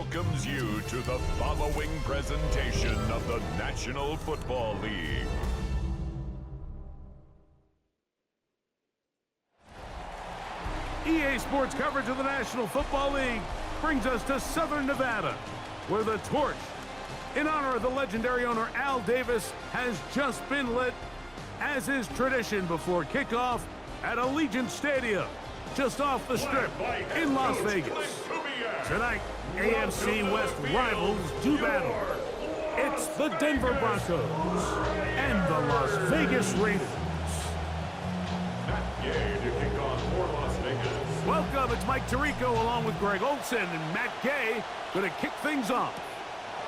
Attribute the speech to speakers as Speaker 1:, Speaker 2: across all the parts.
Speaker 1: welcomes you to the following presentation of the National Football League.
Speaker 2: EA Sports coverage of the National Football League brings us to Southern Nevada, where the torch, in honor of the legendary owner Al Davis, has just been lit, as is tradition before kickoff at Allegiant Stadium, just off the Strip in Las Vegas. Tonight, AFC West rivals do battle. It's the Denver Broncos and the Las Vegas Raiders. Welcome, it's Mike Tirico along with Greg Olson and Matt Gay going to kick things off.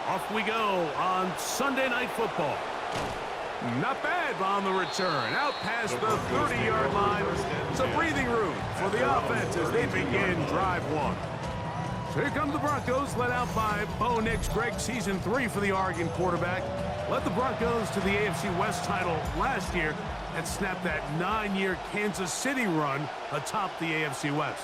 Speaker 2: Off we go on Sunday Night Football. Not bad on the return. Out past the 30-yard line. Some breathing room for the offense as they begin drive one. So here come the Broncos, led out by Bo Nix. Greg, season 3 for the Oregon quarterback. Led the Broncos to the AFC West title last year and snapped that 9-year Kansas City run atop the AFC West.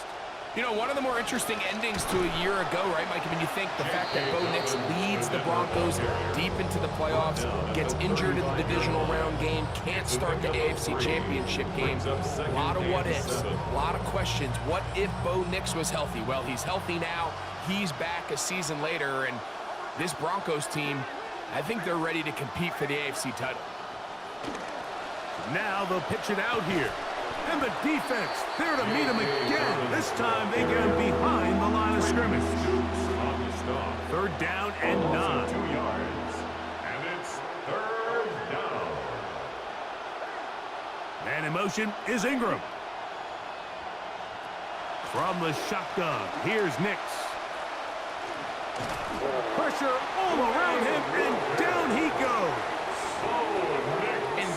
Speaker 3: You know, one of the more interesting endings to a year ago, right, Mike? I mean, you think the fact that Bo Nix leads the Broncos deep into the playoffs, gets injured in the divisional round game, can't start the AFC Championship game. A lot of what-ifs, a lot of questions. What if Bo Nix was healthy? Well, he's healthy now. He's back a season later, and this Broncos team, I think they're ready to compete for the AFC title.
Speaker 2: Now they'll pitch it out here. And the defense there to meet him again. This time they get him behind the line of scrimmage. Third down and 9.
Speaker 1: 2 yards. And it's third down.
Speaker 2: Man in motion is Ingram. From the shotgun, here's Nix. Pressure all around him, and down he goes.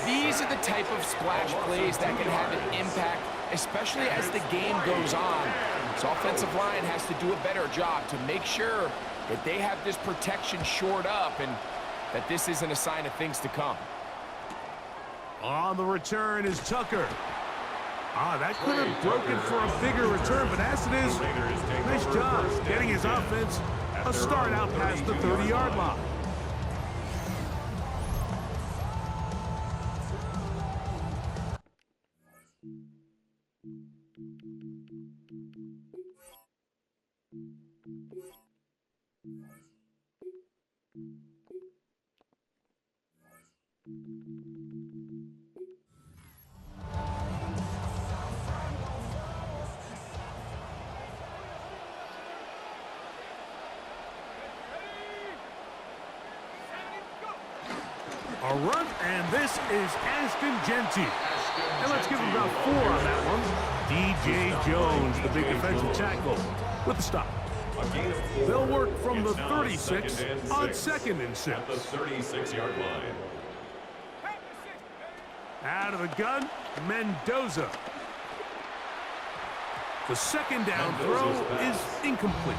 Speaker 3: These are the type of splash plays that can have an impact, especially as the game goes on. This offensive line has to do a better job to make sure that they have this protection shored up and that this isn't a sign of things to come.
Speaker 2: On the return is Tucker. That could have broken for a bigger return, but as it is, nice job getting his offense a start out past the 30-yard line. A run, and this is Ashton Genty. And let's give him about 4 on that one. DJ Jones, the big defensive tackle, with the stop. They'll work from the 36 on 2nd and 6.
Speaker 1: At the 36-yard line.
Speaker 2: Out of the gun, Mendoza. The second down throw is incomplete.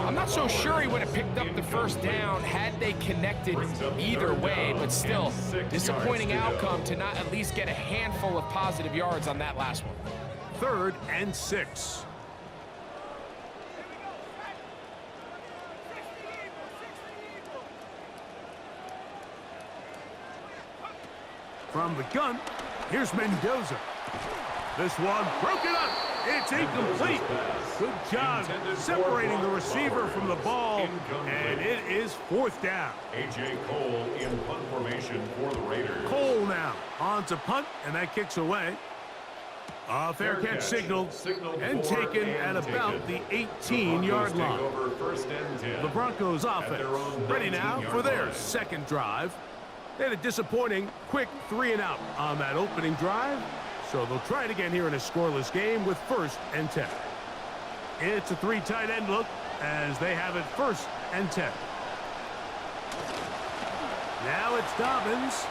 Speaker 3: I'm not so sure he would have picked up the first down had they connected either way, but still, disappointing outcome to not at least get a handful of positive yards on that last one.
Speaker 2: 3rd and 6. From the gun, here's Mendoza. This one broken up. It's incomplete. Good job separating the receiver from the ball, and it is 4th down.
Speaker 1: A.J. Cole in punt formation for the Raiders.
Speaker 2: Cole now on to punt, and that kicks away. A fair catch signaled and taken at about the 18-yard line. The Broncos offense ready now for their second drive. They had a disappointing quick 3-and-out on that opening drive. So they'll try it again here in a scoreless game with 1st and 10. It's a 3 tight end look as they have it 1st and 10. Now it's Dobbins.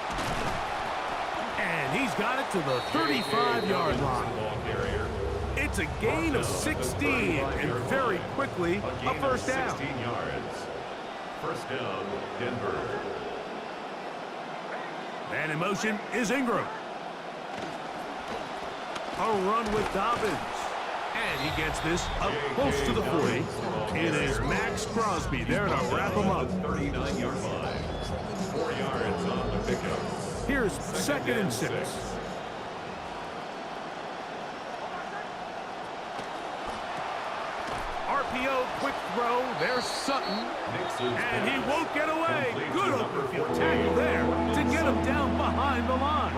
Speaker 2: And he's got it to the 35-yard line. It's a gain of 16 and very quickly a 1st down.
Speaker 1: 16 yards. 1st down, Denver.
Speaker 2: Man in motion is Ingram. A run with Dobbins. And he gets this up close to the 40. It is Max Crosby there to wrap him up.
Speaker 1: 39-yard line. 4 yards on the pickup.
Speaker 2: Here's 2nd and 6. RPO, quick throw. There's Sutton. And he won't get away. Good open field tackle there to get him down behind the line.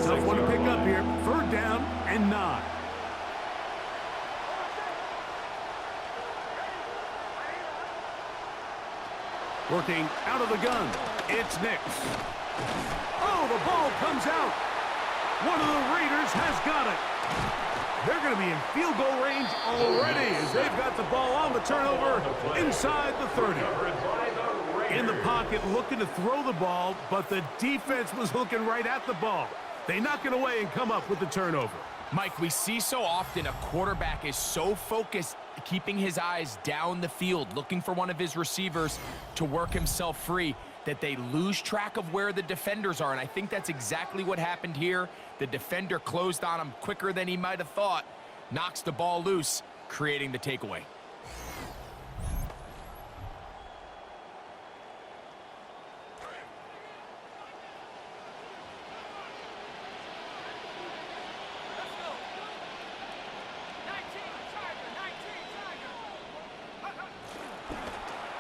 Speaker 2: Tough one to pick up here. 3rd down and 9. Working out of the gun. It's Nix. Oh, the ball comes out. One of the Raiders has got it. They're going to be in field goal range already as they've got the ball on the turnover inside the 30. In the pocket looking to throw the ball, but the defense was looking right at the ball. They knock it away and come up with the turnover.
Speaker 3: Mike, we see so often a quarterback is so focused, keeping his eyes down the field, looking for one of his receivers to work himself free, that they lose track of where the defenders are. And I think that's exactly what happened here. The defender closed on him quicker than he might have thought, knocks the ball loose, creating the takeaway.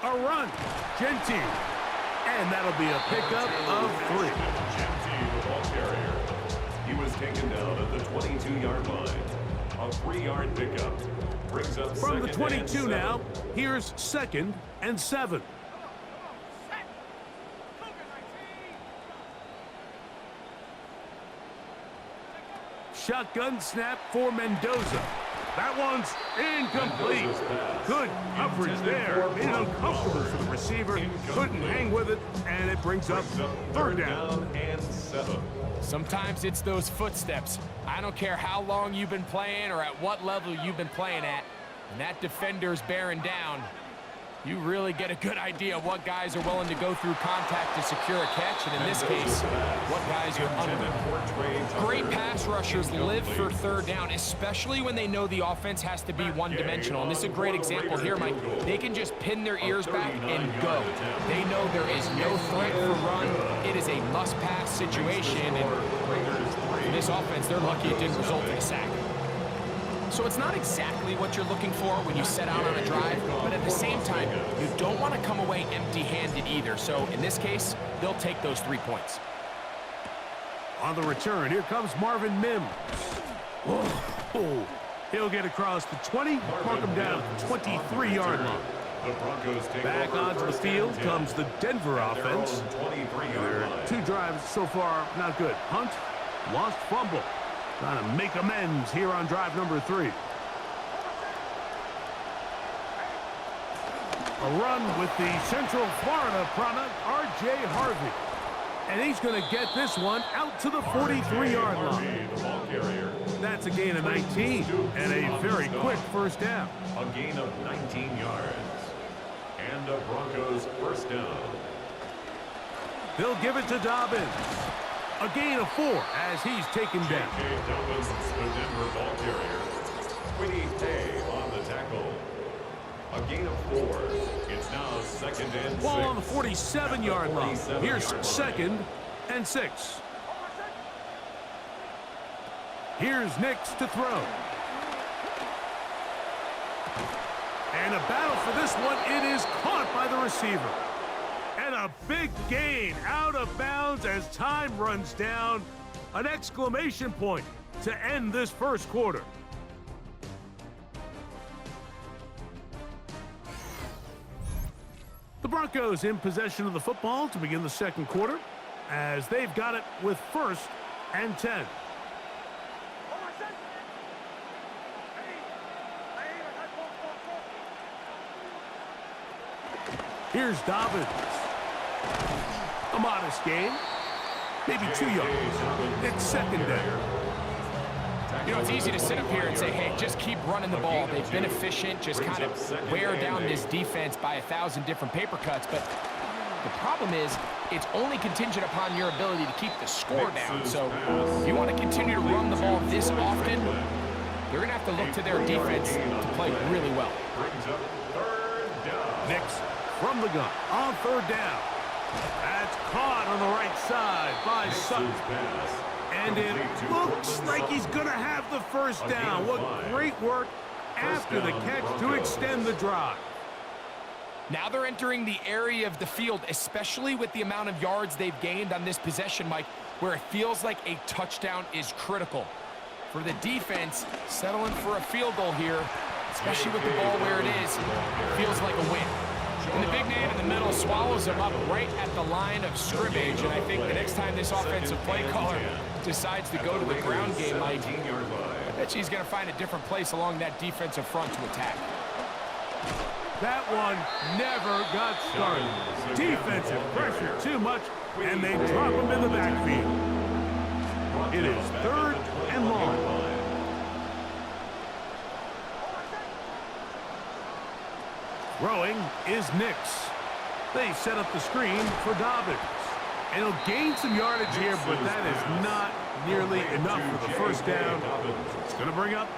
Speaker 2: A run. Genty. And that'll be a pickup of 3.
Speaker 1: Genty, the ball carrier. He was taken down at the 22-yard line. A 3-yard pickup. Brings up
Speaker 2: from the 22 now. Here's 2nd and 7. Shotgun snap for Mendoza. That one's incomplete. Good coverage there. Made it uncomfortable for the receiver. Couldn't hang with it, and it brings up 3rd down
Speaker 1: and 7.
Speaker 3: Sometimes it's those footsteps. I don't care how long you've been playing or at what level you've been playing at. When that defender's bearing down, you really get a good idea of what guys are willing to go through contact to secure a catch, and in this case, what guys are under. Great pass rushers live for 3rd down, especially when they know the offense has to be one-dimensional. And this is a great example here, Mike. They can just pin their ears back and go. They know there is no threat for run. It is a must-pass situation, and for this offense, they're lucky it didn't result in a sack. So it's not exactly what you're looking for when you set out on a drive, but at the same time, you don't want to come away empty-handed either. So in this case, they'll take those 3 points.
Speaker 2: On the return, here comes Marvin Mims. Whoa. He'll get across the 20, mark him down at the 23-yard line. Back onto the field comes the Denver offense. Their 2 drives so far, not good. Hunt, lost fumble. Trying to make amends here on drive number 3. A run with the Central Florida product, R.J. Harvey. And he's going to get this one out to the 43-yard line. That's a gain of 19 and a very quick 1st down.
Speaker 1: A gain of 19 yards. And the Broncos 1st down.
Speaker 2: They'll give it to Dobbins. A gain of 4 as he's taken down.
Speaker 1: Dobbins, the Denver ball carrier. Quiddy Hay on the tackle. A gain of 4. It's now 2nd and 6.
Speaker 2: Ball on the 47-yard line. Here's 2nd and 6. Here's Nix to throw. And a battle for this one. It is caught by the receiver. And a big gain out of bounds as time runs down. An exclamation point to end this 1st quarter. The Broncos in possession of the football to begin the 2nd quarter as they've got it with 1st and 10. Here's Dobbins. A modest gain. Maybe 2 yards. It's 2nd down.
Speaker 3: You know, it's easy to sit up here and say, hey, just keep running the ball. They've been efficient, just kind of wear down this defense by 1,000 different paper cuts. But the problem is it's only contingent upon your ability to keep the score down. So if you want to continue to run the ball this often, they're going to have to look to their defense to play really well.
Speaker 1: Brings up third down.
Speaker 2: Nix from the gun on third down. That's caught on the right side by Sutton. And it looks like he's going to have the first down. What great work after the catch to extend the drive.
Speaker 3: Now they're entering the area of the field, especially with the amount of yards they've gained on this possession, Mike, where it feels like a touchdown is critical. For the defense, settling for a field goal here, especially with the ball where it is, feels like a win. And the big man in the middle swallows him up right at the line of scrimmage, and I think the next time this offensive play caller decides to go to the ground game, Mike, I bet he's going to find a different place along that defensive front to attack.
Speaker 2: That one never got started. Defensive pressure too much, and they drop him in the backfield. It is third and long. Throwing is Nix. They set up the screen for Dobbins. And he'll gain some yardage here, but that is not nearly enough for the first down. It's going to bring up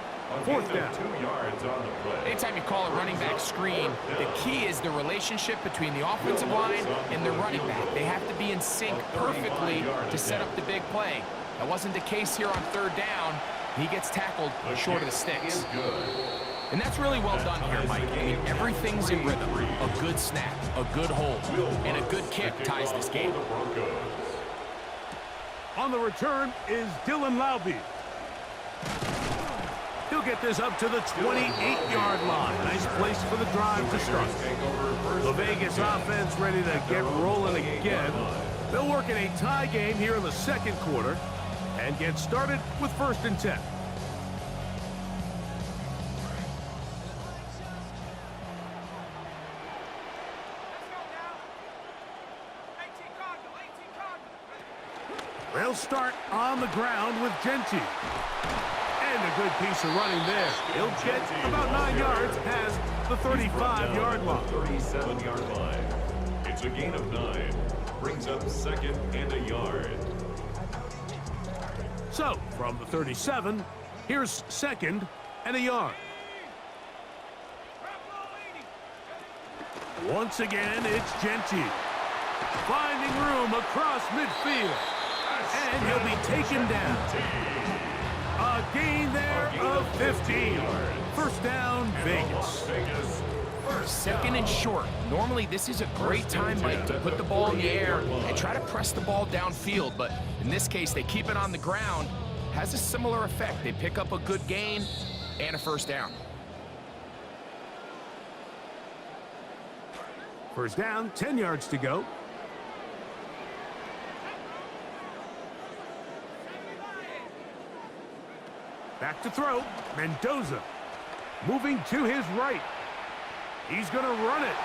Speaker 2: fourth down.
Speaker 1: 2 yards on the play.
Speaker 3: Anytime you call a running back screen, the key is the relationship between the offensive line and the running back. They have to be in sync perfectly to set up the big play. That wasn't the case here on third down. He gets tackled short of the sticks. And that's really well done here, Mike. I mean, everything's in rhythm. A good snap, a good hold, and a good kick ties this game.
Speaker 2: On the return is Dylan Laube. He'll get this up to the 28-yard line. Nice place for the drive to start. The Vegas offense ready to get rolling again. They'll work in a tie game here in the second quarter and get started with 1st and 10. They'll start on the ground with Genty. And a good piece of running there. He'll get about 9 yards past the 35-yard line.
Speaker 1: 37-yard line. It's a gain of 9. Brings up 2nd and a yard.
Speaker 2: So, from the 37, here's 2nd and a yard. Once again, it's Genty. Finding room across midfield. And he'll be taken down. A gain there of 15. First down, Vegas.
Speaker 3: 2nd and short. Normally, this is a great time, Mike, to put the ball in the air and try to press the ball downfield. But in this case, they keep it on the ground. Has a similar effect. They pick up a good gain and a first down.
Speaker 2: First down, 10 yards to go. Back to throw. Mendoza moving to his right. He's going to run it.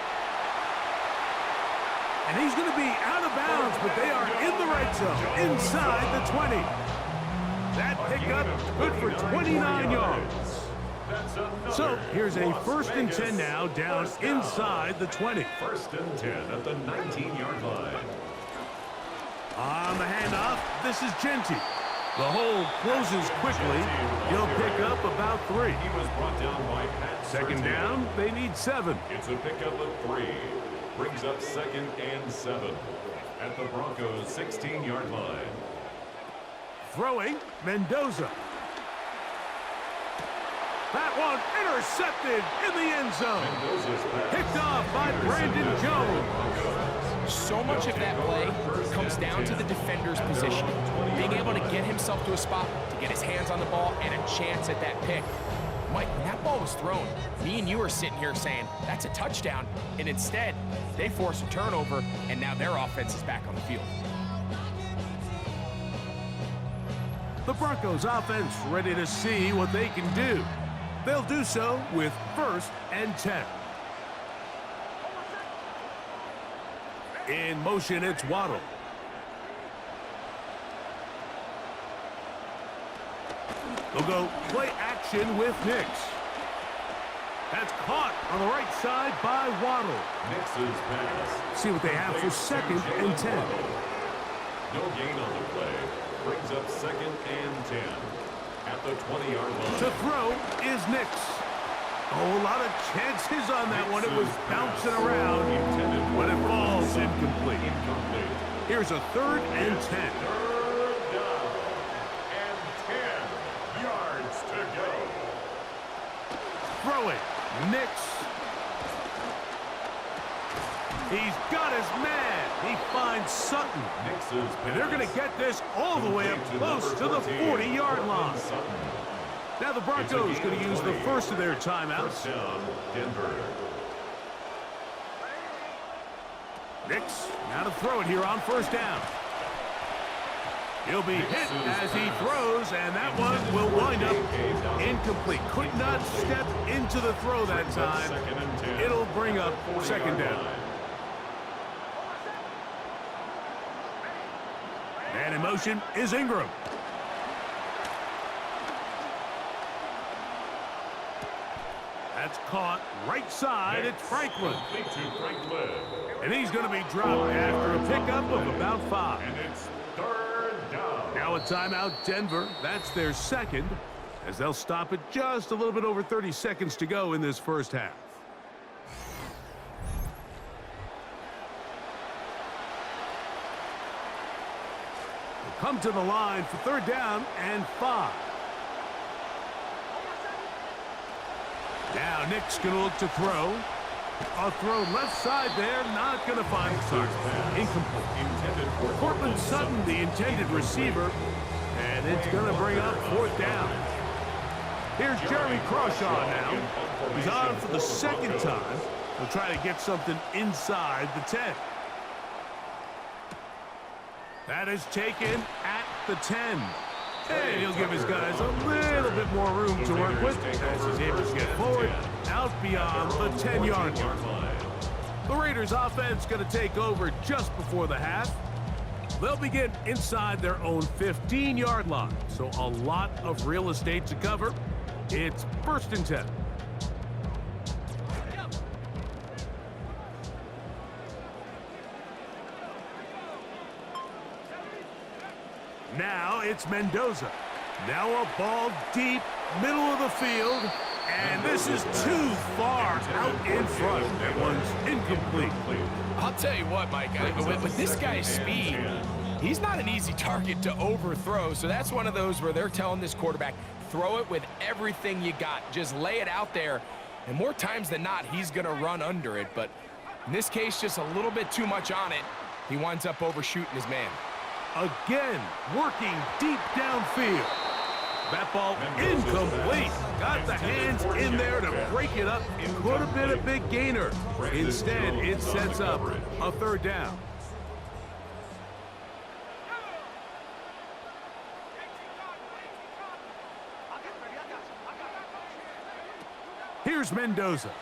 Speaker 2: And he's going to be out of bounds, but they are in the red zone, inside the 20. That pickup good for 29 yards. So here's a 1st and 10 now, down inside the 20.
Speaker 1: 1st and 10 at the 19-yard line.
Speaker 2: On the handoff, this is Genty. The hole closes quickly. He'll pick up about 3.
Speaker 1: He was brought down by Pat.
Speaker 2: 2nd down, they need 7.
Speaker 1: It's a pickup of 3. Brings up 2nd and 7 at the Broncos' 16-yard line.
Speaker 2: Throwing, Mendoza. That one intercepted in the end zone. Picked off by Brandon Jones.
Speaker 3: So much of that play comes down to the defender's position. Being able to get himself to a spot, to get his hands on the ball, and a chance at that pick. Mike, when that ball was thrown, me and you are sitting here saying, that's a touchdown. And instead, they force a turnover, and now their offense is back on the field.
Speaker 2: The Broncos offense ready to see what they can do. They'll do so with 1st and 10. In motion, it's Waddle. They'll go play action with Nix. That's caught on the right side by Waddle.
Speaker 1: Nix's pass.
Speaker 2: See what they have for 2nd and 10.
Speaker 1: No gain on the play. Brings up 2nd and 10. at the 20-yard line.
Speaker 2: To throw is Nix. Oh, a lot of chances on that one. It was bouncing around, but it falls incomplete. Here's a 3rd and 10.
Speaker 1: Third down and 10 yards to go.
Speaker 2: Throw it. Nix. He's got his man. He finds Sutton. And they're going to get this all the way up close to the 40-yard line. Now the Broncos going to use the first of their timeouts.
Speaker 1: Down, Denver.
Speaker 2: Nix now to throw it here on 1st down. He'll be hit as he throws, and that one will wind up incomplete. Could not step into the throw that time. It'll bring up 2nd down. And in motion is Ingram. That's caught right side. It's Franklin. And he's going to be dropped after a pickup of about 5.
Speaker 1: And it's 3rd down.
Speaker 2: Now a timeout, Denver. That's their 2nd, as they'll stop it just a little bit over 30 seconds to go in this first half. They'll come to the line for 3rd down and 5. Now Nick's going to look to throw. A throw left side there, not going to find target. Incomplete. Cortland Sutton, the intended receiver, and it's going to bring up 4th down. Here's Jeremy Crawshaw now. He's on for the 2nd time. He'll try to get something inside the 10. That is taken at the 10. And he'll give his guys a little bit more room to work with as he's able to get forward out beyond the 10-yard line. The Raiders offense going to take over just before the half. They'll begin inside their own 15-yard line, so a lot of real estate to cover. It's 1st and 10. Now it's Mendoza. Now a ball deep, middle of the field, and this is too far out in front. That one's incomplete.
Speaker 3: I'll tell you what, Mike, with this guy's speed, he's not an easy target to overthrow, so that's one of those where they're telling this quarterback, throw it with everything you got. Just lay it out there, and more times than not, he's going to run under it, but in this case, just a little bit too much on it. He winds up overshooting his man.
Speaker 2: Again, working deep downfield. That ball incomplete. Got the hands in there to break it up. It could have been a big gainer. Instead, it sets up a 3rd down. Here's Mendoza.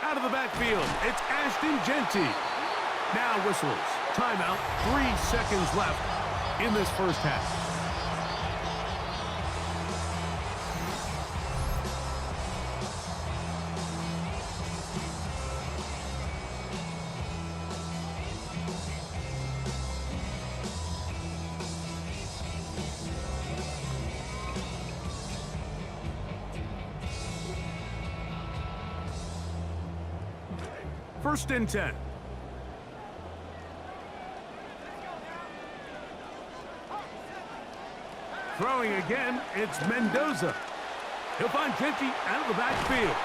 Speaker 2: Out of the backfield, it's Ashton Genty. Now whistles. Timeout. 3 seconds left in this first half. First and 10. Throwing again, it's Mendoza. He'll find Genty out of the backfield.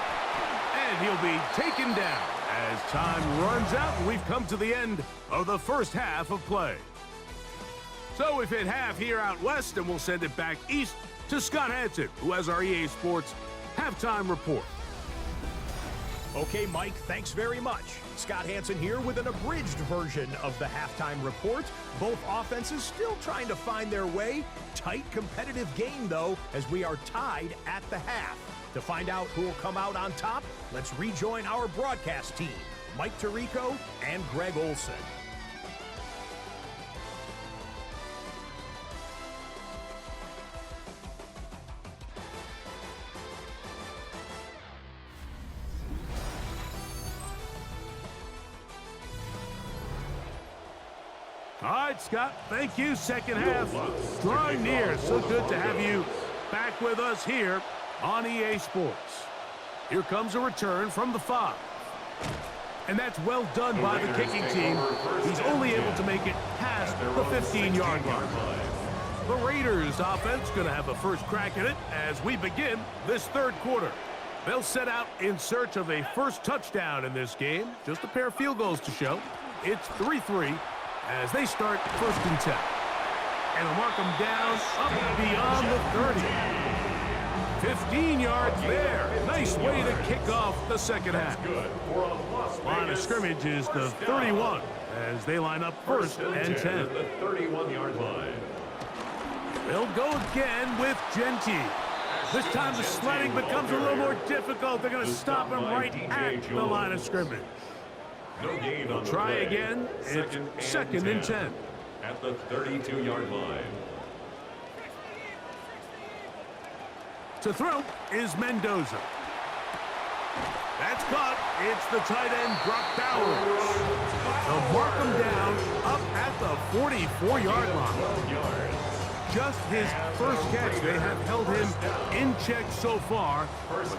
Speaker 2: And he'll be taken down as time runs out and we've come to the end of the first half of play. So we've hit half here out west and we'll send it back east to Scott Hansen, who has our EA Sports halftime report.
Speaker 4: Okay, Mike, thanks very much. Scott Hansen here with an abridged version of the halftime report. Both offenses still trying to find their way. Tight competitive game, though, as we are tied at the half. To find out who will come out on top, let's rejoin our broadcast team, Mike Tirico and Greg Olson.
Speaker 2: All right, Scott, thank you. Second half drawing near. So good to have you back with us here on EA Sports. Here comes a return from the 5. And that's well done by the kicking team. He's only able to make it past the 15-yard line. The Raiders offense going to have a first crack at it as we begin this third quarter. They'll set out in search of a first touchdown in this game. Just a pair of field goals to show. It's 3-3 as they start first and 10. And they'll mark them down up beyond the 30. 15 yards there. Nice way to kick off the second half. Line of scrimmage is the 31 as they line up first and 10.
Speaker 1: The 31-yard line.
Speaker 2: They'll go again with Genty. This time the sledding becomes a little more difficult. They're going to stop him right at the line of scrimmage.
Speaker 1: No gain on the
Speaker 2: Try
Speaker 1: play.
Speaker 2: again. It's second and 10.
Speaker 1: At the 32-yard line.
Speaker 2: To throw is Mendoza. That's caught. It's the tight end, Brock Bowers. They'll mark him down up at the 44-yard line. Just his first catch. They have held him in check so far.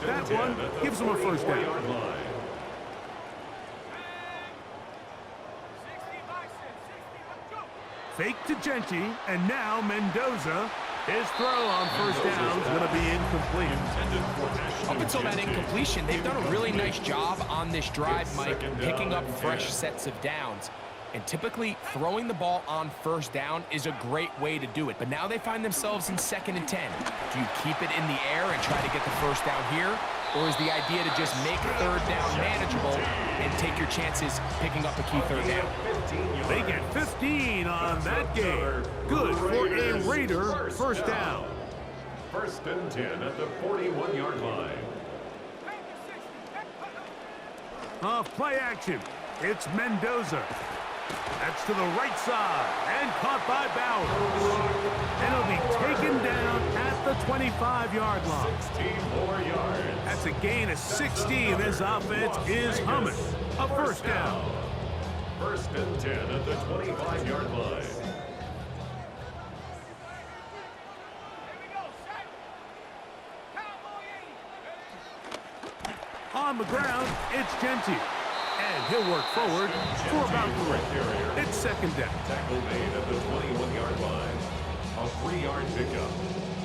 Speaker 2: That one gives him a first down. Fake to Genty, and now Mendoza. His throw on first down is going to be incomplete.
Speaker 3: Up until that incompletion, they've done a really nice job on this drive, Mike, picking up fresh sets of downs. And typically, throwing the ball on first down is a great way to do it. But now they find themselves in second and 10. Do you keep it in the air and try to get the first down here? Or is the idea to just make third down manageable and take your chances picking up a key third down?
Speaker 2: They get 15 on that game. Good for a Raider first down.
Speaker 1: First and 10 at the 41-yard line.
Speaker 2: Off play action. It's Mendoza. That's to the right side and caught by Bowers. And it'll be taken down at the 25-yard line.
Speaker 1: 16 more yards.
Speaker 2: That's a gain of 16. This offense is humming. A first down.
Speaker 1: First and 10 at the 25-yard line.
Speaker 2: On the ground, it's Genty. And he'll work forward for about 3. It's second down.
Speaker 1: Tackle made at the 21-yard line. A 3-yard pickup.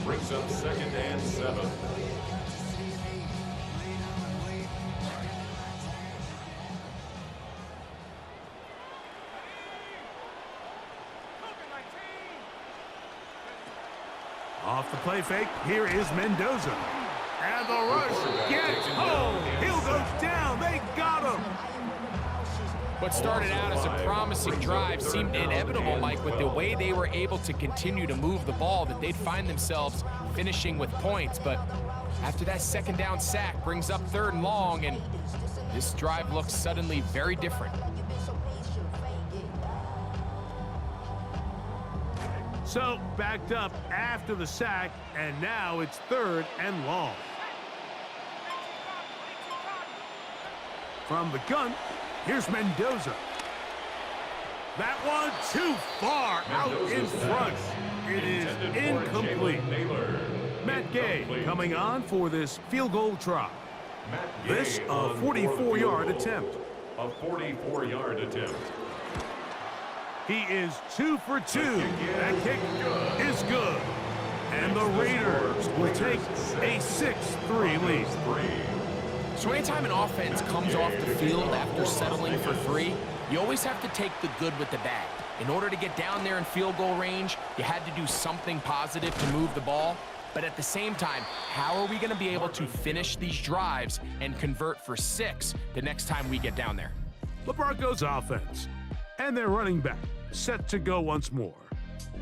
Speaker 1: Brings up second and 7.
Speaker 2: Off the play fake, here is Mendoza. And the rush gets home. He'll go down. They got him.
Speaker 3: What started out as a promising drive seemed inevitable, Mike, with the way they were able to continue to move the ball, that they'd find themselves finishing with points. But after that second down sack brings up third and long, and this drive looks suddenly very different.
Speaker 2: So backed up after the sack, and now it's third and long. From the gun, here's Mendoza. That one too far out in front. It is incomplete. Matt Gay coming on for this field goal try. This a 44-yard attempt.
Speaker 1: A 44-yard attempt.
Speaker 2: He is 2 for 2. That kick is good. And the Raiders will take a 6-3 lead.
Speaker 3: So anytime an offense comes off the field after settling for 3, you always have to take the good with the bad. In order to get down there in field goal range, you had to do something positive to move the ball. But at the same time, how are we going to be able to finish these drives and convert for 6 the next time we get down there?
Speaker 2: The Broncos offense and their running back set to go once more.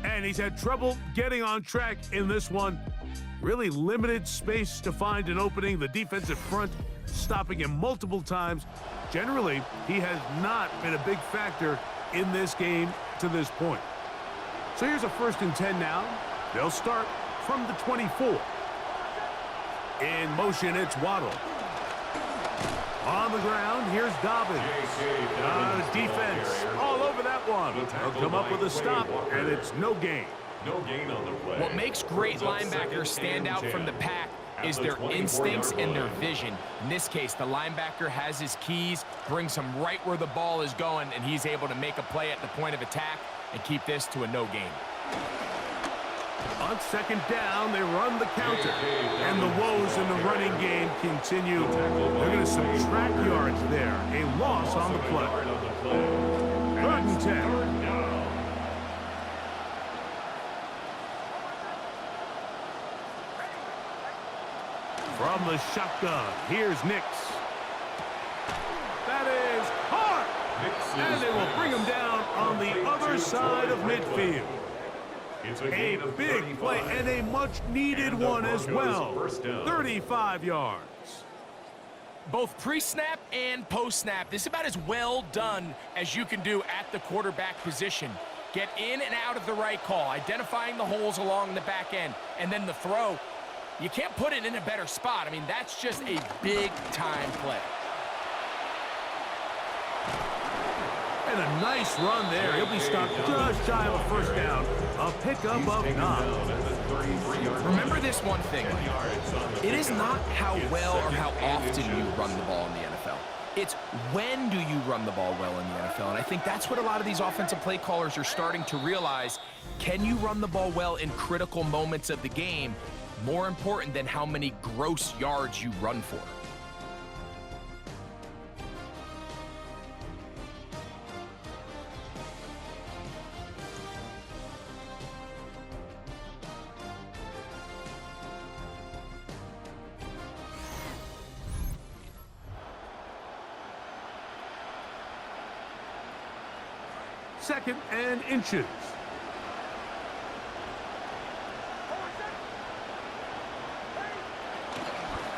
Speaker 2: And he's had trouble getting on track in this one. Really limited space to find an opening. The defensive front stopping him multiple times. Generally, he has not been a big factor in this game to this point. So here's a first and 10 now. They'll start from the 24. In motion, it's Waddle. On the ground, here's Dobbins. Defense all over that one. They'll come up with a stop, and it's no gain.
Speaker 1: No gain on the play.
Speaker 3: What makes great linebackers stand out from the pack is their instincts and their vision. In this case, the linebacker has his keys, brings him right where the ball is going, and he's able to make a play at the point of attack and keep this to a no gain.
Speaker 2: On second down, they run the counter, and the woes in the running game continue. They're going to subtract yards there. A loss on the play. 3rd and 10. From the shotgun, here's Nix. That is hard. And they will bring him down on the other side of midfield. A big play and a much-needed one as well. 35 yards.
Speaker 3: Both pre-snap and post-snap, this is about as well done as you can do at the quarterback position. Get in and out of the right call, identifying the holes along the back end, and then the throw. You can't put it in a better spot. I mean, that's just a big-time play.
Speaker 2: And a nice run there. He'll be stopped just shy of a first down. A pickup of 9.
Speaker 3: Remember this one thing. It is not how well or how often you run the ball in the NFL. It's when do you run the ball well in the NFL. And I think that's what a lot of these offensive play callers are starting to realize. Can you run the ball well in critical moments of the game? More important than how many gross yards you run for.
Speaker 2: Second and inches.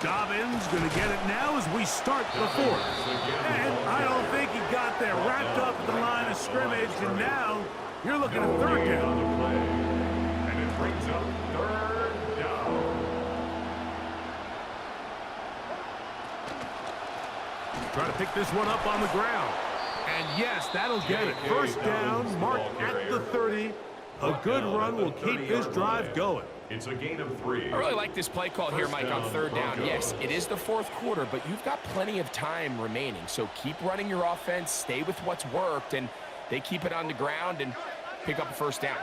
Speaker 2: Dobbins going to get it now as we start the 4th. And I don't think he got there. Wrapped up at the line of scrimmage, and now you're looking at 3rd down.
Speaker 1: And it brings up 3rd down.
Speaker 2: Try to pick this one up on the ground. And yes, that'll get it. 1st down, marked at the 30. A good run will keep this drive going.
Speaker 1: It's a gain of 3.
Speaker 3: I really like this play call here, Mike, on 3rd down. Yes, it is the 4th quarter, but you've got plenty of time remaining. So keep running your offense, stay with what's worked, and they keep it on the ground and pick up a 1st down.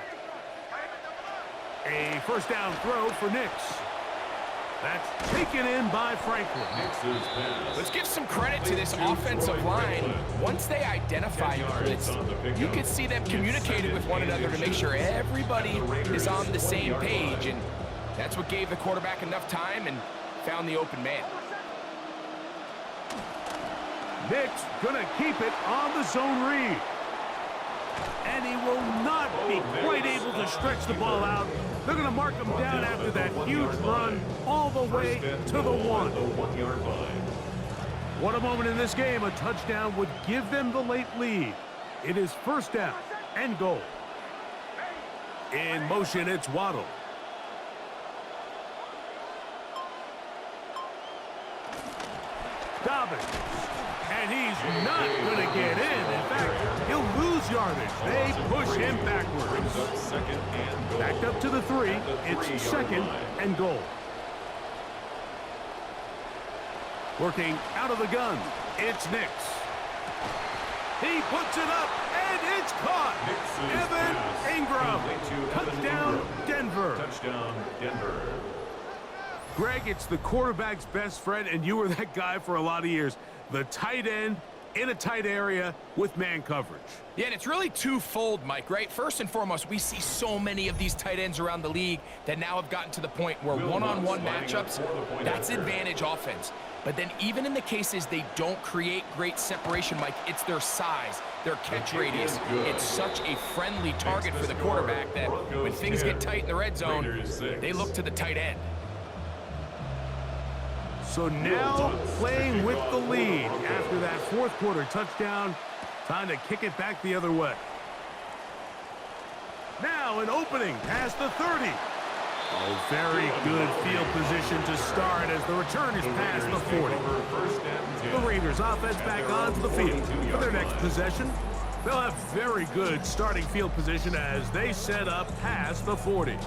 Speaker 2: A 1st down throw for Nix. That's taken in by Franklin.
Speaker 3: Let's give some credit to this offensive line. Once they identify blitz, you can see them communicating with one another to make sure everybody is on the same page, and that's what gave the quarterback enough time and found the open man.
Speaker 2: Nix gonna keep it on the zone read. And he will not be quite able to stretch the ball out. They're going to mark him down after that huge run all the way to the 1. What a moment in this game. A touchdown would give them the late lead. It is 1st down and goal. In motion, it's Waddle. Dobbins. And he's not going to get in. In fact, he'll lose yardage. They push him backwards. Backed up to the 3. It's 2nd and goal. Working out of the gun. It's Nix. He puts it up, and it's caught. Evan Ingram. Touchdown, Denver.
Speaker 1: Touchdown, Denver.
Speaker 2: Greg, it's the quarterback's best friend, and you were that guy for a lot of years. The tight end in a tight area with man coverage.
Speaker 3: Yeah, and it's really twofold, Mike, right? First and foremost, we see so many of these tight ends around the league that now have gotten to the point where one-on-one matchups, that's advantage offense. But then even in the cases they don't create great separation, Mike, it's their size, their catch radius. It's such a friendly target for the quarterback that when things get tight in the red zone, they look to the tight end.
Speaker 2: So now playing with the lead after that 4th quarter touchdown. Time to kick it back the other way. Now an opening past the 30. Very good field position to start as the return is past the 40. The Raiders offense back onto the field for their next possession. They'll have very good starting field position as they set up past the 40.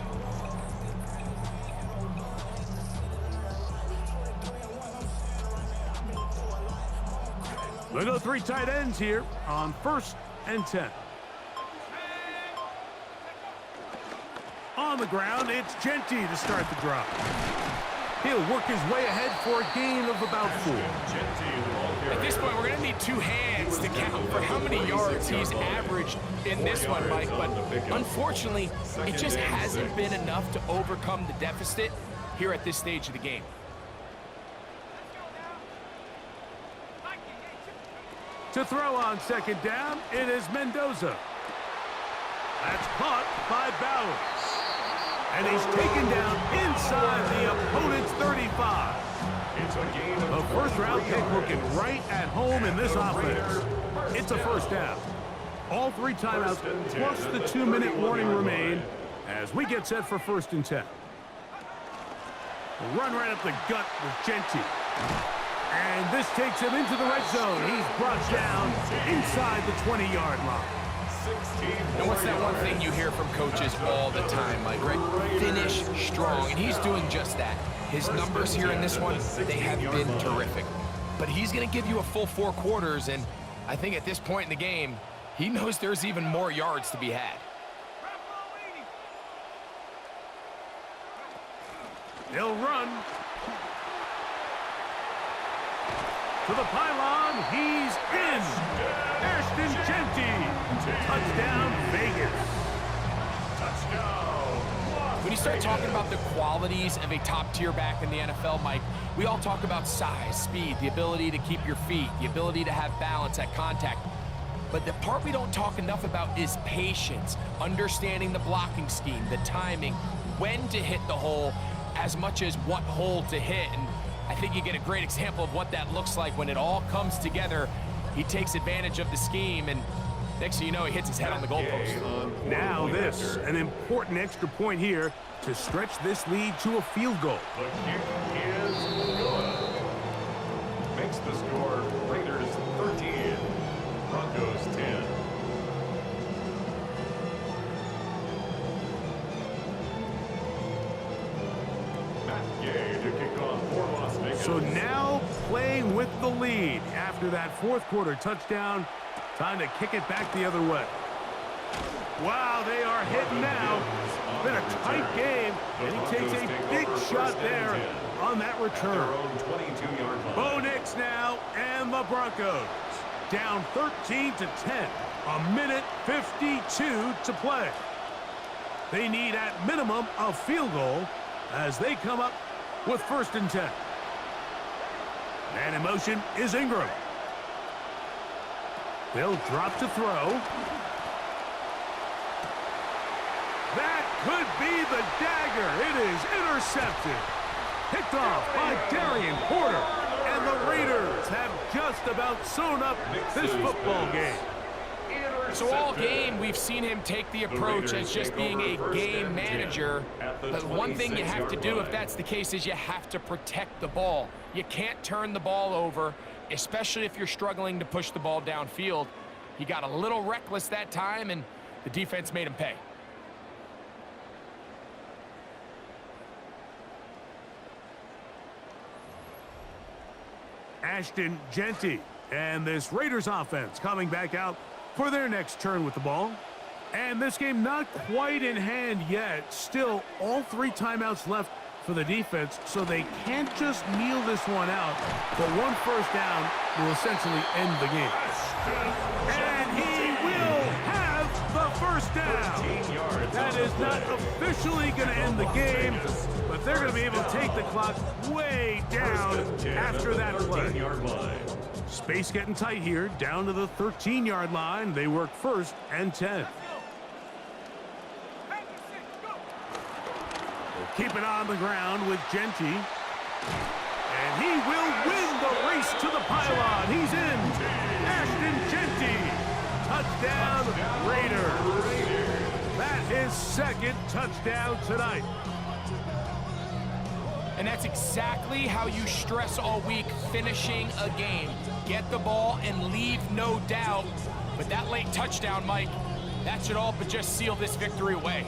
Speaker 2: We'll go 3 tight ends here on 1st and 10. On the ground, it's Genty to start the drive. He'll work his way ahead for a gain of about 4.
Speaker 3: At this point, we're going to need 2 hands to count for how many yards he's averaged in this one, Mike. But unfortunately, it just hasn't been enough to overcome the deficit here at this stage of the game.
Speaker 2: To throw on 2nd down, it is Mendoza. That's caught by Bowers. And he's taken down inside the opponent's 35. The first-round pick looking right at home in this offense. It's a 1st down. All 3 timeouts plus the 2-minute warning remain as we get set for 1st and 10. Run right up the gut with Genty. And this takes him into the red zone. He's brought down inside the 20-yard line.
Speaker 3: And what's that one thing you hear from coaches all the time, Mike, right? Finish strong, and he's doing just that. His numbers here in this one, they have been terrific. But he's going to give you a full 4 quarters, and I think at this point in the game, he knows there's even more yards to be had.
Speaker 2: He'll run. To the pylon, he's in. Ashton Genty. Touchdown, Vegas.
Speaker 3: When you start talking about the qualities of a top-tier back in the NFL, Mike, we all talk about size, speed, the ability to keep your feet, the ability to have balance at contact. But the part we don't talk enough about is patience, understanding the blocking scheme, the timing, when to hit the hole, as much as what hole to hit. And I think you get a great example of what that looks like when it all comes together. He takes advantage of the scheme, and next thing you know, he hits his head on the goalpost.
Speaker 2: Now this, an important extra point here to stretch this lead to a field goal.
Speaker 1: The kick is good. Makes the score Raiders 13, Broncos 10.
Speaker 2: So now playing with the lead after that 4th quarter touchdown. Time to kick it back the other way. Wow, they are hitting now. It's been a tight game, and he takes a big shot there on that return. Bo Nix now, and the Broncos down 13 to 10. A minute 52 to play. They need at minimum a field goal as they come up with 1st and 10. And in motion is Ingram. They'll drop to throw. That could be the dagger. It is intercepted. Picked off by Darian Porter. And the Raiders have just about sewn up this football game.
Speaker 3: So all game, we've seen him take the approach as just being a game manager. But one thing you have to do if that's the case is you have to protect the ball. You can't turn the ball over, especially if you're struggling to push the ball downfield. He got a little reckless that time, and the defense made him pay.
Speaker 2: Ashton Genty and this Raiders offense coming back out for their next turn with the ball. And this game not quite in hand yet. Still, all 3 timeouts left for the defense, so they can't just kneel this one out. But 1 first down will essentially end the game. And he will have the 1st down. That is not officially going to end the game, but they're going to be able to take the clock way down after that play. Space getting tight here, down to the 13-yard line. They work 1st and 10. We'll keep it on the ground with Genty. And he will win the race to the pylon. He's in. Ashton Genty. Touchdown, Raiders. That is 2nd touchdown tonight.
Speaker 3: And that's exactly how you stress all week, finishing a game. Get the ball and leave no doubt. But that late touchdown, Mike, that should all but just seal this victory away.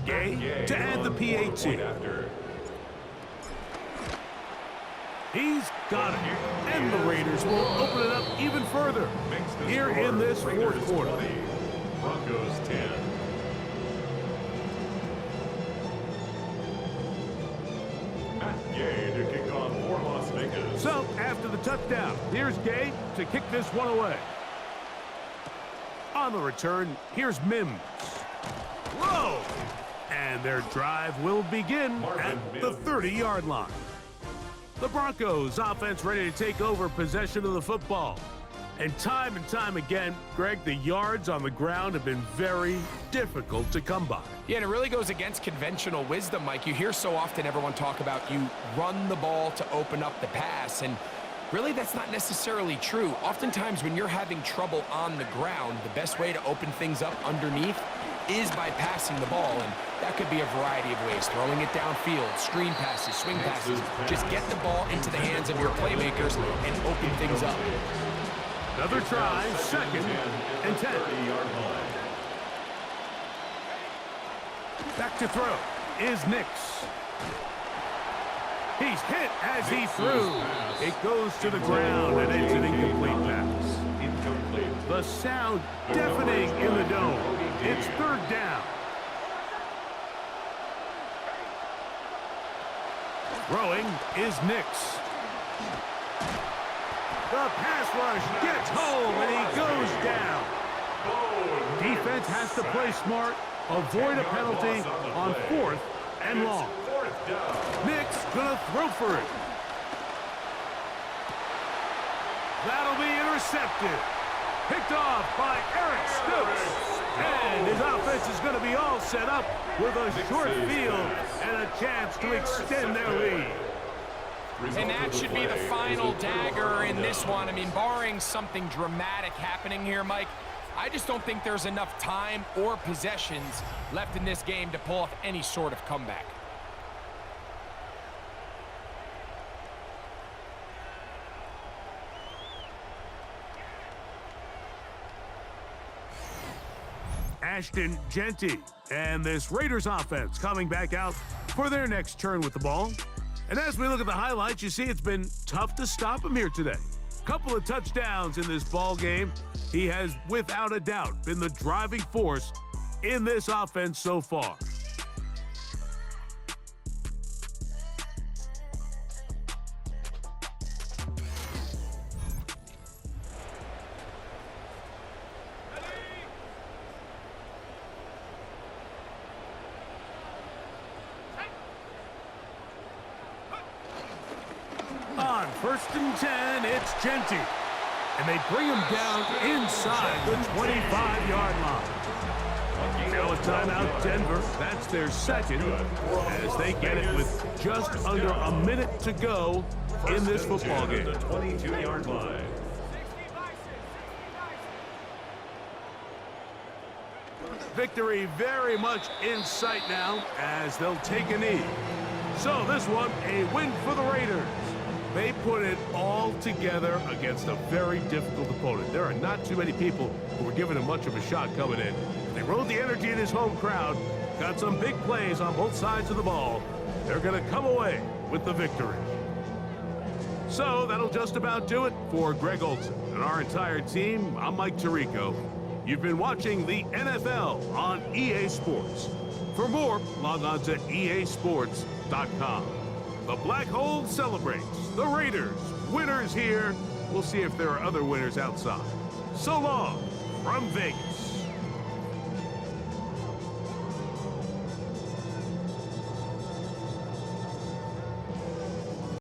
Speaker 2: Gay to add the PAT. He's got it. And the Raiders will open it up even further here in this fourth quarter.
Speaker 1: Broncos 10. Gay to kick off for Las Vegas.
Speaker 2: So, after the touchdown, here's Gay to kick this one away. On the return, here's Mims. Whoa! And their drive will begin at the 30-yard line. The Broncos offense ready to take over possession of the football. And time again, Greg, the yards on the ground have been very difficult to come by.
Speaker 3: Yeah, and it really goes against conventional wisdom, Mike. You hear so often everyone talk about you run the ball to open up the pass, and really that's not necessarily true. Oftentimes when you're having trouble on the ground, the best way to open things up underneath is by passing the ball, and that could be a variety of ways. Throwing it downfield, screen passes, swing passes. Just get the ball into the hands of your playmakers and open things up.
Speaker 2: Another try, 2nd and 10. Back to throw is Nix. He's hit as he threw. It goes to the ground, and it's an incomplete pass. The sound deafening in the dome. It's 3rd down. Throwing is Nix. The pass rush gets home, and he goes down. Defense has to play smart, avoid a penalty on 4th and long. Nix gonna throw for it. That'll be intercepted. Picked off by Eric Stokes. And his offense is going to be all set up with a short field and a chance to extend their lead.
Speaker 3: And that should be the final dagger in this one. I mean, barring something dramatic happening here, Mike, I just don't think there's enough time or possessions left in this game to pull off any sort of comeback.
Speaker 2: Ashton Genty and this Raiders offense coming back out for their next turn with the ball. And as we look at the highlights, you see it's been tough to stop him here today. Couple of touchdowns in this ball game. He has, without a doubt, been the driving force in this offense so far. On 1st and 10, it's Genty. And they bring him down inside the 25-yard line. Now a timeout, Denver. That's their 2nd as they get it with just under a minute to go in this football game.
Speaker 1: The 22-yard line.
Speaker 2: Victory very much in sight now as they'll take a knee. So this one, a win for the Raiders. They put it all together against a very difficult opponent. There are not too many people who were giving him much of a shot coming in. They rode the energy in his home crowd, got some big plays on both sides of the ball. They're going to come away with the victory. So that'll just about do it for Greg Olsen and our entire team. I'm Mike Tirico. You've been watching the NFL on EA Sports. For more, log on to easports.com. The Black Hole celebrates. The Raiders, winners here. We'll see if there are other winners outside. So long from Vegas.